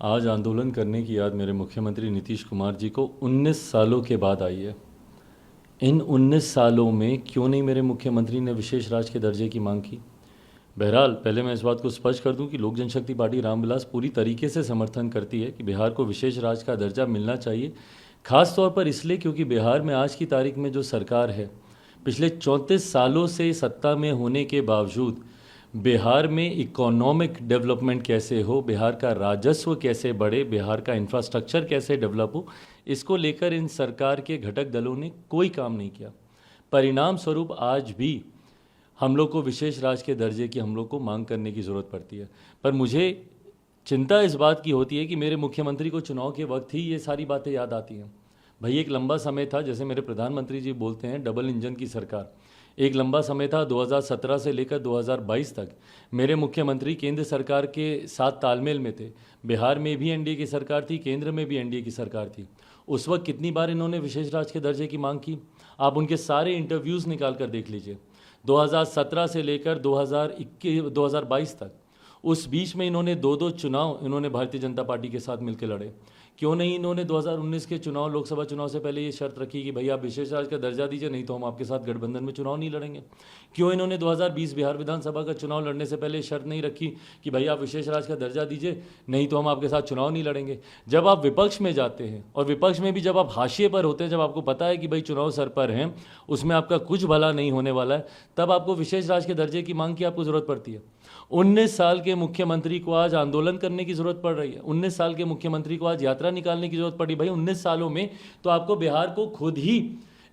आज आंदोलन करने की याद मेरे मुख्यमंत्री नीतीश कुमार जी को 19 सालों के बाद आई है। इन 19 सालों में क्यों नहीं मेरे मुख्यमंत्री ने विशेष राज्य के दर्जे की मांग की। बहरहाल पहले मैं इस बात को स्पष्ट कर दूं कि लोक जनशक्ति पार्टी रामविलास पूरी तरीके से समर्थन करती है कि बिहार को विशेष राज्य का दर्जा मिलना चाहिए, खास तौर पर इसलिए क्योंकि बिहार में आज की तारीख में जो सरकार है, पिछले 34 सालों से सत्ता में होने के बावजूद बिहार में इकोनॉमिक डेवलपमेंट कैसे हो, बिहार का राजस्व कैसे बढ़े, बिहार का इंफ्रास्ट्रक्चर कैसे डेवलप हो, इसको लेकर इन सरकार के घटक दलों ने कोई काम नहीं किया। परिणाम स्वरूप आज भी हम लोग को विशेष राज्य के दर्जे की हम लोग को मांग करने की ज़रूरत पड़ती है। पर मुझे चिंता इस बात की होती है कि मेरे मुख्यमंत्री को चुनाव के वक्त ही ये सारी बातें याद आती हैं। भाई एक लंबा समय था, जैसे मेरे प्रधानमंत्री जी बोलते हैं, डबल इंजन की सरकार। एक लंबा समय था 2017 से लेकर 2022 तक मेरे मुख्यमंत्री केंद्र सरकार के साथ तालमेल में थे। बिहार में भी एनडीए की सरकार थी, केंद्र में भी एनडीए की सरकार थी। उस वक्त कितनी बार इन्होंने विशेष राज्य के दर्जे की मांग की, आप उनके सारे इंटरव्यूज़ निकाल कर देख लीजिए। 2017 से लेकर 2022 तक, उस बीच में इन्होंने दो चुनाव इन्होंने भारतीय जनता पार्टी के साथ मिलकर लड़े। क्यों नहीं इन्होंने 2019 के चुनाव, लोकसभा चुनाव से पहले ये शर्त रखी कि भैया आप विशेष राज्य का दर्जा दीजिए, नहीं तो हम आपके साथ गठबंधन में चुनाव नहीं लड़ेंगे। क्यों इन्होंने 2020 बिहार विधानसभा का चुनाव लड़ने से पहले शर्त नहीं रखी कि भैया आप विशेष राज्य का दर्जा दीजिए, नहीं तो हम आपके साथ चुनाव नहीं लड़ेंगे। जब आप विपक्ष में जाते हैं और विपक्ष में भी जब आप हाशिए पर होते हैं, जब आपको पता है कि भाई चुनाव सर पर हैं, उसमें आपका कुछ भला नहीं होने वाला है, तब आपको विशेष राज्य के दर्जे की मांग की आपको ज़रूरत पड़ती है। 19 साल के मुख्यमंत्री को आज आंदोलन करने की जरूरत पड़ रही है। 19 साल के मुख्यमंत्री को आज यात्रा निकालने की जरूरत पड़ी। भाई 19 सालों में तो आपको बिहार को खुद ही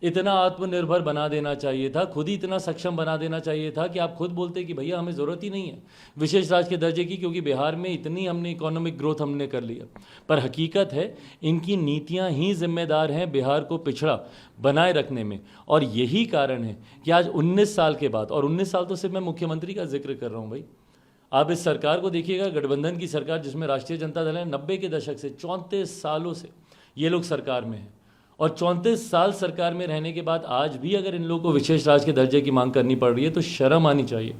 इतना आत्मनिर्भर बना देना चाहिए था, खुद ही इतना सक्षम बना देना चाहिए था कि आप खुद बोलते कि भैया हमें ज़रूरत ही नहीं है विशेष राज्य के दर्जे की, क्योंकि बिहार में इतनी हमने इकोनॉमिक ग्रोथ हमने कर लिया। पर हकीकत है इनकी नीतियां ही जिम्मेदार हैं बिहार को पिछड़ा बनाए रखने में। और यही कारण है कि आज 19 साल के बाद, और 19 साल तो सिर्फ मैं मुख्यमंत्री का जिक्र कर रहा हूँ भाई, आप इस सरकार को देखिएगा, गठबंधन की सरकार जिसमें राष्ट्रीय जनता दल है, 90 के दशक से 34 सालों से ये लोग सरकार में हैं, और 34 साल सरकार में रहने के बाद आज भी अगर इन लोगों को विशेष राज्य के दर्जे की मांग करनी पड़ रही है तो शर्म आनी चाहिए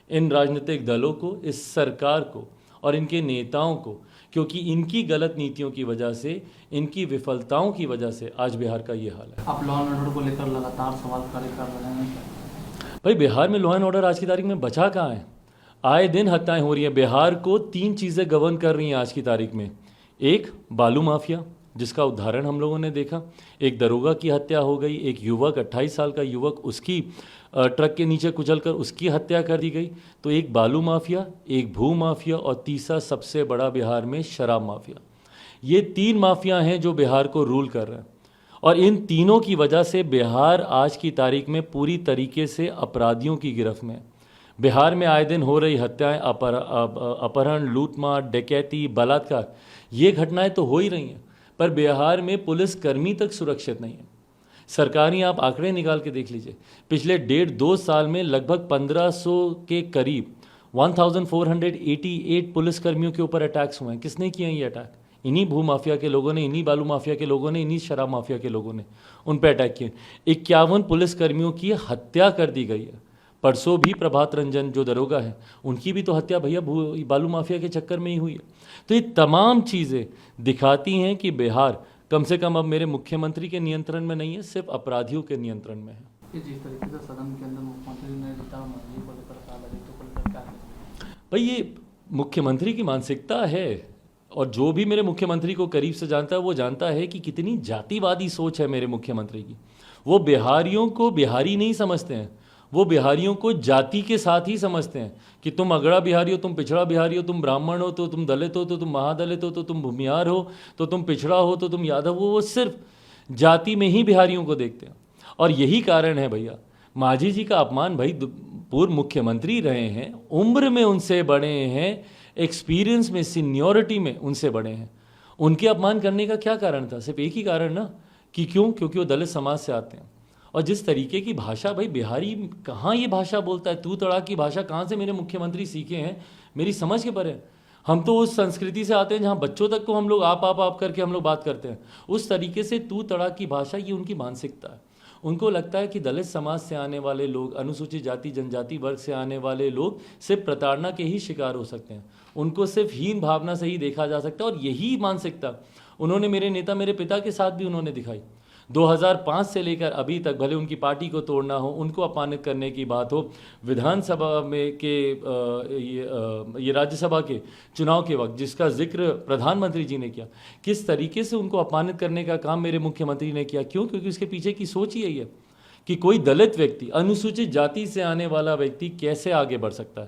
इन राजनीतिक दलों को, इस सरकार को और इनके नेताओं को, क्योंकि इनकी गलत नीतियों की वजह से, इनकी विफलताओं की वजह से आज बिहार का ये हाल है। आप लॉ एंड ऑर्डर को लेकर लगातार सवाल खड़े कर रहे हैं। भाई बिहार में लॉ एंड ऑर्डर आज की तारीख में बचा कहाँ है? आए दिन हत्याएं हो रही हैं। बिहार को 3 चीज़ें गवर्न कर रही हैं आज की तारीख में। एक, बालू माफिया, जिसका उदाहरण हम लोगों ने देखा। एक दरोगा की हत्या हो गई, एक युवक 28 साल का युवक, उसकी ट्रक के नीचे कुचलकर उसकी हत्या कर दी गई। तो एक बालू माफिया, एक भू माफिया, और तीसरा सबसे बड़ा बिहार में शराब माफिया। ये 3 माफिया हैं जो बिहार को रूल कर रहे हैं, और इन तीनों की वजह से बिहार आज की तारीख में पूरी तरीके से अपराधियों की गिरफ्त में है। बिहार में आए दिन हो रही हत्याएं, अपहरण, लूटमार, डकैती, बलात्कार, ये घटनाएं तो हो ही रही हैं, पर बिहार में पुलिसकर्मी तक सुरक्षित नहीं है। सरकारी आप आंकड़े निकाल के देख लीजिए, पिछले 1.5-2 साल में लगभग 1500 के करीब 1488 पुलिसकर्मियों के ऊपर अटैक्स हुए हैं। किसने किए हैं ये अटैक? इन्हीं भू माफिया के लोगों ने, इन्हीं बालू माफिया के लोगों ने, इन्हीं शराब माफिया के लोगों ने उन पर अटैक किए। 51 पुलिसकर्मियों की हत्या कर दी गई है। परसों भी प्रभात रंजन जो दरोगा है, उनकी भी तो हत्या भैया बालू माफिया के चक्कर में ही हुई है। तो ये तमाम चीज़ें दिखाती हैं कि बिहार कम से कम अब मेरे मुख्यमंत्री के नियंत्रण में नहीं है, सिर्फ अपराधियों के नियंत्रण में है। जिस तरीके से सदन के अंदर मुख्यमंत्री ने रीता मंझी को लेकर कहा, ललित को लेकर क्या करें? भाई ये मुख्यमंत्री की मानसिकता है, और जो भी मेरे मुख्यमंत्री को करीब से जानता है वो जानता है कि कितनी जातिवादी सोच है मेरे मुख्यमंत्री की। वो बिहारियों को बिहारी नहीं समझते हैं, वो बिहारियों को जाति के साथ ही समझते हैं कि तुम अगड़ा बिहारी हो, तुम पिछड़ा बिहारी हो, तुम ब्राह्मण हो तो तुम दलित हो, तो तुम महादलित हो, तो तुम भूमिहार हो, तो तुम पिछड़ा हो, तो तुम यादव हो। वो सिर्फ जाति में ही बिहारियों को देखते हैं। और यही कारण है भैया, मांझी जी का अपमान, भाई पूर्व मुख्यमंत्री रहे हैं, उम्र में उनसे बड़े हैं, एक्सपीरियंस में, सीनियोरिटी में उनसे बड़े हैं, उनके अपमान करने का क्या कारण था? सिर्फ एक ही कारण ना, कि क्यों? क्योंकि वो दलित समाज से आते हैं। और जिस तरीके की भाषा, भाई बिहारी कहाँ ये भाषा बोलता है, तू तड़ाक की भाषा कहाँ से मेरे मुख्यमंत्री सीखे हैं, मेरी समझ के परे। हम तो उस संस्कृति से आते हैं जहाँ बच्चों तक को हम लोग आप करके हम लोग बात करते हैं। उस तरीके से तू तड़ाक की भाषा, ये उनकी मानसिकता है। उनको लगता है कि दलित समाज से आने वाले लोग, अनुसूचित जाति जनजाति वर्ग से आने वाले लोग सिर्फ प्रताड़ना के ही शिकार हो सकते हैं। उनको सिर्फ हीन भावना से ही देखा जा सकता है। और यही मानसिकता उन्होंने मेरे नेता, मेरे पिता के साथ भी उन्होंने दिखाई। 2005 से लेकर अभी तक भले उनकी पार्टी को तोड़ना हो, उनको अपमानित करने की बात हो, विधानसभा में के ये राज्यसभा के चुनाव के वक्त जिसका जिक्र प्रधानमंत्री जी ने किया, किस तरीके से उनको अपमानित करने का काम मेरे मुख्यमंत्री ने किया। क्यों? क्योंकि उसके पीछे की सोच ही यही है कि कोई दलित व्यक्ति, अनुसूचित जाति से आने वाला व्यक्ति कैसे आगे बढ़ सकता है।